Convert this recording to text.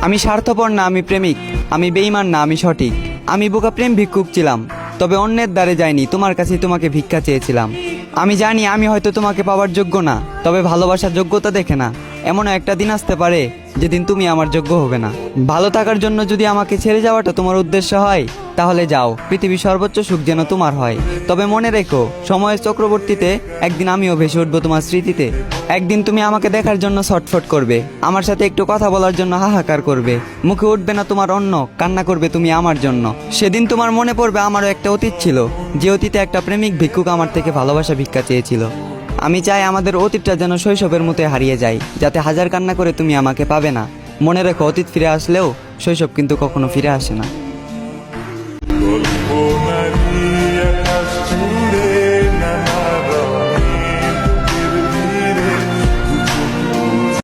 আমি স্বার্থপর না, আমি প্রেমিক। আমি বেঈমান না, আমি সঠিক। আমি বোকা প্রেম ভিক্ষুক ছিলাম, তবে অন্যের দ্বারে যাইনি, তোমার কাছেই তোমাকে ভিক্ষা চেয়েছিলাম। আমি জানি আমি হয়তো তোমাকে পাওয়ার যোগ্য না, তবে ভালোবাসার যোগ্যতা দেখে না। এমনও একটা দিন আসতে পারে যেদিন তুমি আমার যোগ্য হবে না। ভালো থাকার জন্য যদি আমাকে ছেড়ে যাওয়াটা তোমার উদ্দেশ্য হয়, তাহলে যাও, পৃথিবীর সর্বোচ্চ সুখ যেন তোমার হয়। তবে মনে রেখো, সময়ের চক্রবর্তীতে একদিন আমিও ভেসে উঠবো তোমার স্মৃতিতে। একদিন তুমি আমাকে দেখার জন্য ছটফট করবে, আমার সাথে একটু কথা বলার জন্য হাহাকার করবে। মুখে উঠবে না তোমার অন্ন, কান্না করবে তুমি আমার জন্য। সেদিন তোমার মনে পড়বে আমারও একটা অতীত ছিল, যে অতীতে একটা প্রেমিক ভিক্ষুক আমার থেকে ভালোবাসা ভিক্ষা চেয়েছিল। আমি চাই আমাদের অতীতটা যেন শৈশবের মতো হারিয়ে যায়, যাতে হাজার কান্না করে তুমি আমাকে পাবে না। মনে রেখো, অতীত ফিরে আসলেও শৈশব কিন্তু কখনো ফিরে আসে না।